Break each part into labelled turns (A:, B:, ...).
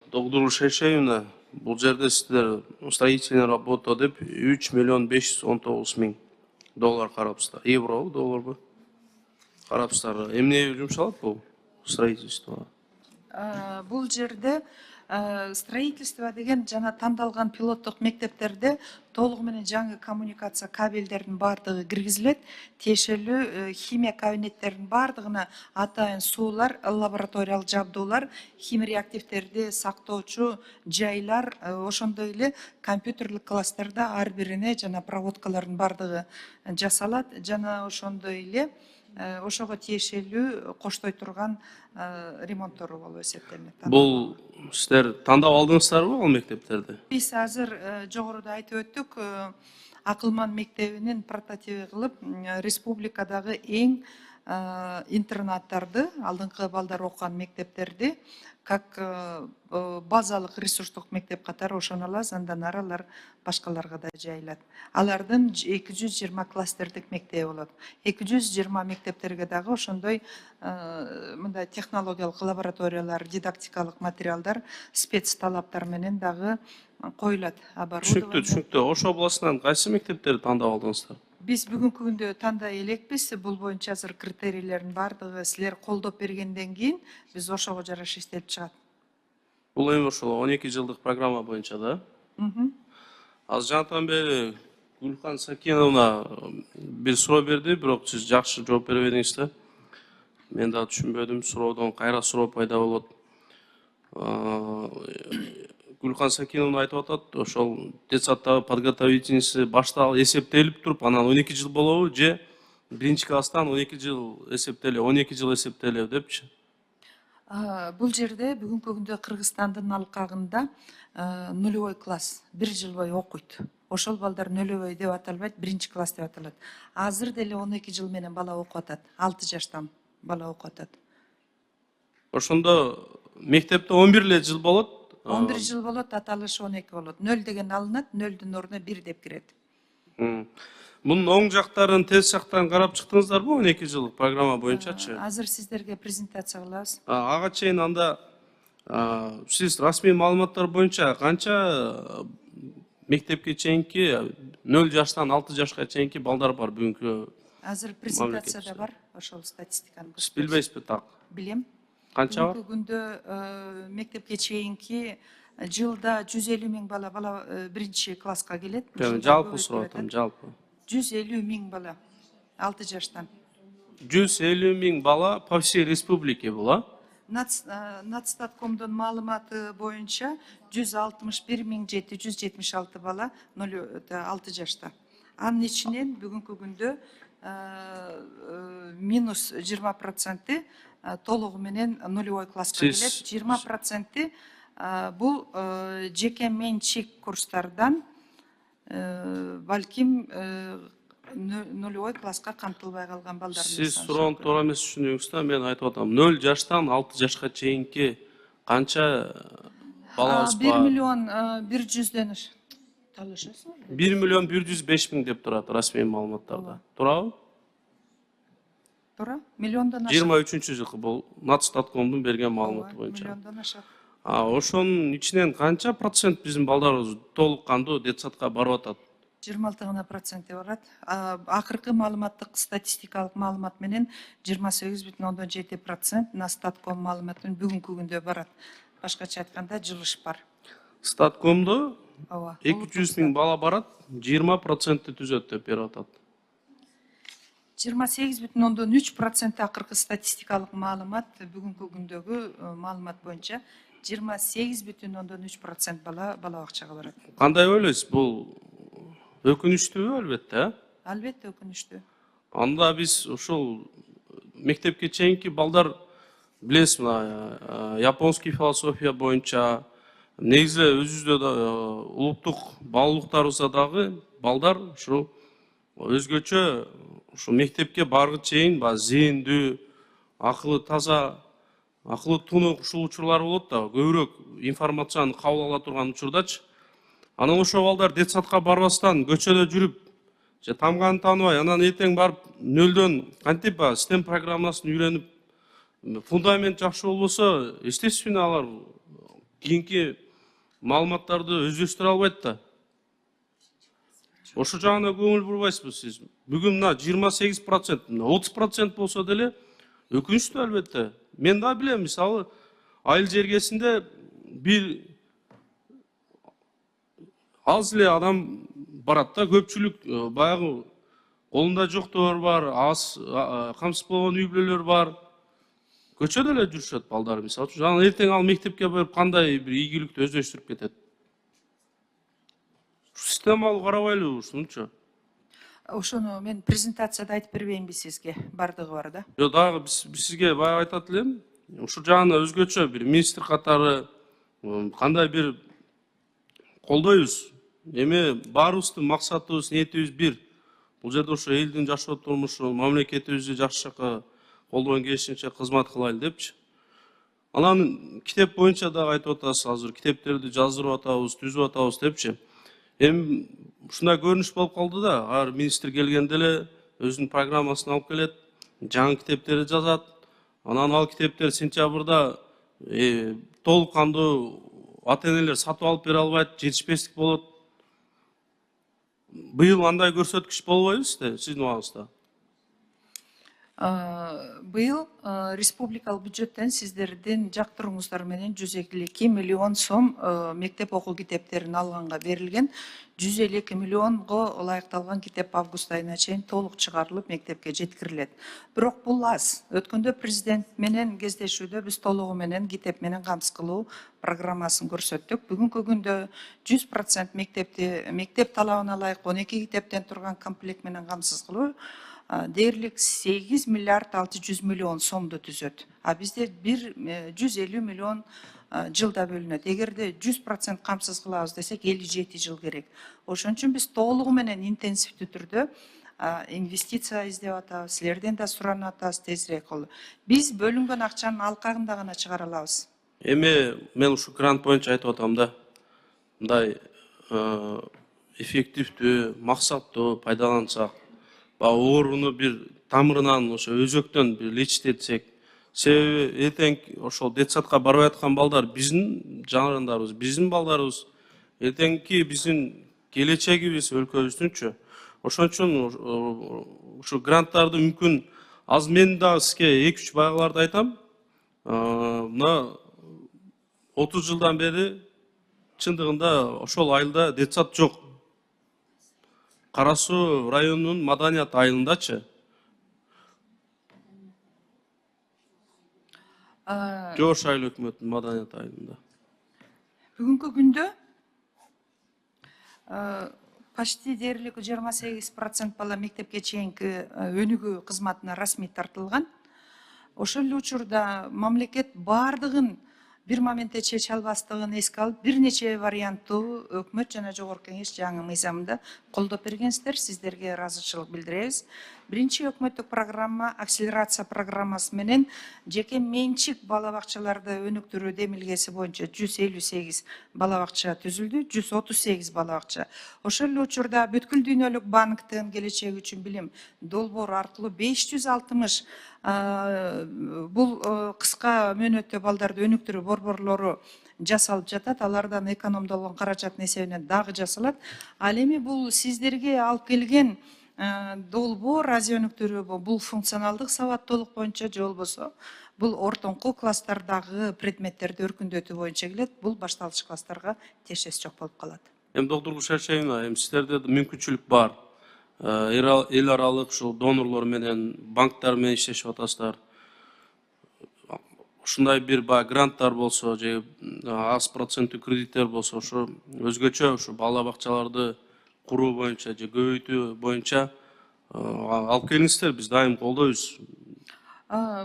A: Доктор Шешеевна, бұл жерде сіздер строительная работа деп 3 миллион 519 мың доллар қарапсыздар. Евро, доллар ба? Қарапсыздар. Емне жұмшалады бұл строительство?
B: Бұл жерде строительство деген жана тандалган пилоттук мектептерде толугу менен жаңы коммуникация кабелдердин бардыгы киргизилет. Тиешелүү химия кабинеттердин бардыгына атайын суулар, лабораториялык жабдуулар, химреактивтерди сактоочу жайлар, ошондой эле компьютерлик класстарда ар бирине жана проводкалардын бардыгы жасалат. Жана ошондой эле ошого тиешелүү коштой турган ремонттору болуп эсептелет.
A: Бұл сіздер тандап алдыңыздарбы ал мектептерди?
B: Биз азыр жогоруда айтып өттүк, Акылман мектебинин прототиби кылып, республикадагы эң интернаттарды, алдыңкы балдар окуган мектептерди как базалык ресурстук мектеп катары ошоналабыз, андан ары алар башкаларга да жайылат. Алардын 220 кластердик мектеби болот. 220 мектептерге дагы ошондой мындай технологиялык лабораториялар, дидактикалык материалдар, спец талаптар менен дагы коюлат.
A: Түшүнүктүү. Ошо областынан кайсы мектептерди тандап алдыңыздар?
B: Биз бүгүнкү күндө тандай элекпиз. Бул боюнча азыр критерийлердин бардыгы силер колдоп бергенден кийин биз ошого жараша иштелип чыгат.
A: Бул эми ошол 12 жылдык программа боюнча да? Аз жантан бери Гүлхан Сакиновна бир суроо берди, бирок сиз жакшы жооп бере бердиңиз да. Мен да түшүнбөдүм, суроодон кайра суроо пайда болот. Гүлхан Сакиновна айтып атат, ошол детсадтагы подготовительницы башта эсептелип туруп, анан 12 жыл болобу же биринчи класстан 12 жыл эсептеле, 12 жыл эсептеле депчи.
B: Бул жерде бүгүнкү күндө Кыргызстандын алкагында нулевой класс 1 жыл бою окуйт. Ошол балдар нулевой деп аталбайт, биринчи класс деп аталат. Азыр деле 12 жыл менен бала окуп атат, 6 жаштан бала окуп атат.
A: Ошондо мектепте 11 жыл болот.
B: 11 жыл болот, аталышы 12 болот. 0 деген алынат, 0дун ордуна 1 деп кирет.
A: Мунун оң жактарын, терс жактарын карап чыктыңыздарбы 12 жылдык программа боюнчачы?
B: Азыр сиздерге презентация кылабыз.
A: Ага чейин анда сиз расмий маалыматтар боюнча канча мектепке чейинки 0 жаштан 6 жашка чейинки балдар бар бүгүнкү?
B: Азыр презентацияда бар, ошол статистиканы.
A: Сиз билбейсизби так?
B: Билем.
A: Канча бар?
B: Бүгүнкү күндө мектепке чейинки жылда 150 000 бала биринчи класска келет.
A: Жалпы суроотом, жалпы.
B: 150 000 бала 6 жаштан.
A: 150 000 бала по всей республике була?
B: Нацстаткомдун маалыматы боюнча 161 776 бала 6 жашта. Анын ичинен бүгүнкү күндө минус 20% толугу менен нулевой класска келет. 20% бул жеке менчик курстардан балким нулевой класска камтылбай калган балдар.
A: Сиз суроону туура эмес түшүндүңүз да, мен айтып атам. 0 жаштан 6 жашка чейинки канча балабыз бар?
B: 1 миллион 100 талашасың?
A: 1 миллион 105 000 деп турат расмий маалыматтарда. Туурабы?
B: Туура. Миллиондон ашат.
A: 23-жылкы бул Нацстаткомдун берген маалыматы боюнча.
B: Миллиондон ашат.
A: Ошонун ичинен канча процент биздин балдарыбыз толук кандуу детсадка барып атат?
B: 26% барат. Акыркы маалыматтык статистикалык маалымат менен 28,7% Нацстатком маалыматын бүгүнкү күндө барат. Башкача айтканда жылыш бар.
A: Статкомдо 200 000 бала барат, 20% түзөт деп берип атат.
B: 28,3% акыркы статистикалык маалымат бүгүнкү күндөгү маалымат боюнча 28,3% бала бакчага барат.
A: Кандай ойлойсуз, бул өкүнүчтүүбү албетте?
B: Албетте өкүнүчтүү.
A: Анда биз ушул мектепке чейинки балдар билесиз, японский философия боюнча негизи өзүбүздө улуттук баалуулуктарыбызда дагы балдар ушул өзгөчө ушул мектепке баргы чейин зээндүү, акылы таза, акылы тунук ушул учурлар болот да, көбүрөөк информацияны кабыл ала турган учурдачы. Анан ошол балдар детсадка барбастан көчөдө жүрүп, же тамганы тааныбай, анан эртең барып 0дөн кантип STEM программасын үйрөнүп, фундамент жакшы болбосо, естественно алар кийинки маалыматтарды өздөштүрө албайт да. Ошо жагына көңүл бурбайсызбы сиз? Бүгүн мына 28%, 30% болсо деле өкүнүчтүү албетте. Мен да билем, мисалы, айыл жергесинде бир аз эле адам барат да, көпчүлүк баягы колунда жоктор бар, аз камсыз болгон үй бүлөлөр бар. Көчөдө эле жүрүшөт балдар, мисалы үчүн. Жана эртең ал мектепке барып кандай бир ийгиликтүү өздөштүрүп кетет. Системалуу карабайлыбы ушунчу?
B: Ошону мен презентацияда айтып бербейинби сизге? Бардыгы бар да.
A: Жок, дагы биз сизге баягы айтат элем, ушул жагына өзгөчө бир министр катары кандай бир колдойбуз. Эми баарыбыздын максатыбыз, ниетибиз бир. Бул жерде ошо элдин жашоо турмушу, мамлекетибизди жакшы жакка колдон келишинче кызмат кылайлы депчи. Анан китеп боюнча дагы айтып атасыз, азыр китептерди жаздырып атабыз, түзүп атабыз депчи. Эми ушундай көрүнүш болуп калды да, ар министр келгенде эле өзүнүн программасын алып келет, жаңы китептерди жазат. Анан ал китептер сентябрда толук кандуу ата-энелер сатып алып бере албайт, жетишпестик болот. Быйыл андай көрсөткүч болбойбузбу сиздин убагыңызда?
B: Быйыл республикалык бюджеттен сиздердин жактырууңуздар менен 152 миллион сом мектеп окуу китептерин алганга берилген. 152 миллионго ылайыкталган китеп август айына чейин толук чыгарылып мектепке жеткирилет. Бирок бул аз. Өткөндө президент менен кездешүүдө биз толугу менен китеп менен камсыз кылуу программасын көрсөттүк. Бүгүнкү күндө 100% мектеп талабына ылайык 12 китептен турган комплект менен камсыз кылуу дээрлик 8 миллиард 600 миллион сомду түзөт. А бизде 150 миллион жылда бөлүнөт. Эгерде 100% камсыз кылабыз десек 57 жыл керек. Ошон үчүн биз толугу менен интенсивдүү түрдө инвестиция издеп атабыз. Силерден да суранып атабыз тезирээк кылуу. Биз бөлүнгөн акчанын алкагында гана чыгара алабыз.
A: Эми мен ушу грант боюнча айтып атам да. Мындай эффективдүү, максаттуу пайдалансак, ооруну бир тамырынан ошо өзөктөн бир лечитетсек, себеби эртең ошол детсадка барбай аткан балдар биздин жарандарыбыз, биздин балдарыбыз, эртеңки биздин келечегибиз өлкөбүздүнчү. Ошон үчүн ушу гранттарды мүмкүн аз мен да сизге 2-3 байгыларды айтам. Мына 30 жылдан бери чындыгында ошол айылда детсад жок. Кара Суу районунун маданият айылындачы. Жош айыл өкмөтүнүн маданият айылында.
B: Бүгүнкү күндө почти дээрлик 28% бала мектепке чейинки өнүгүү кызматына расмий тартылган. Ошол эле учурда мамлекет бардыгын бир моментте чече албастыгын эске алып, бир нече варианттуу өкмөт жана жогорку кеңеш жаңы мыйзамында колдоп бергенсиздер. Сиздерге ыраазычылык билдиребиз. Биринчи өкмөттүк программа акселерация программасы менен жеке менчик бала бакчаларды өнүктүрүү демилгеси боюнча 158 бала бакча түзүлдү, 138 бала бакча. Ошол эле учурда бүткүл дүйнөлүк банктын келечеги үчүн билим долбоору аркылуу 560 бул кыска мөөнөттө балдарды өнүктүрүү борборлору жасалып жатат. Алардан экономдолгон каражаттын эсебинен дагы жасалат. Ал эми бул сиздерге алып келген долбоор Азия өнүктүрүү бул функционалдык сабаттуулук боюнча же болбосо бул ортоңку класстардагы предметтерди өркүндөтүү боюнча келет. Бул башталгыч класстарга тиешеси жок болуп калат.
A: Доктор Гүлшаршаевна, сиздерде мүмкүнчүлүк бар. Эл аралык ушул донорлор менен, банктар менен иштешип атасыздар. Ушундай бир гранттар болсо же аз проценттүү кредиттер болсо, ошо өзгөчө ушу бала бакчаларды куруу боюнча же көбөйтүү боюнча алып келиңиздер, биз дайым колдойбуз.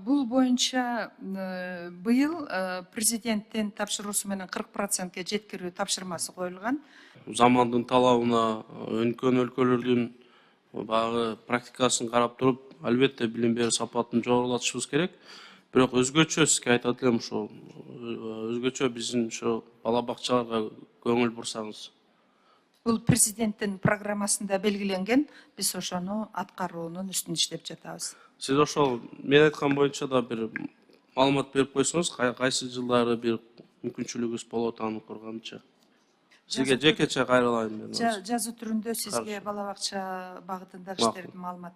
B: Бул боюнча быйыл президенттин тапшыруусу менен 40%ке жеткирүү тапшырмасы коюлган.
A: Замандын талабына, өнүккөн өлкөлөрдүн багы практикасын карап туруп, албетте билим берүү сапатын жогорулатышыбыз керек. Бирок өзгөчө сизге айтат элем, ошол өзгөчө биздин ошо бала бакчаларга көңүл бурсаңыз.
B: Бул президенттин программасында белгиленген, биз ошону аткаруунун үстүндө иштеп жатабыз.
A: Сиз ошол мен айткан боюнча да бир маалымат берип койсоңуз, кайсы жылдары бир мүмкүнчүлүгүбүз болуп атганын көргөнчө. Сизге жекече кайрылайын мен.
B: жазуу түрүндө сизге бала бакча багытындагы
A: Макул.
B: иштерди маалымат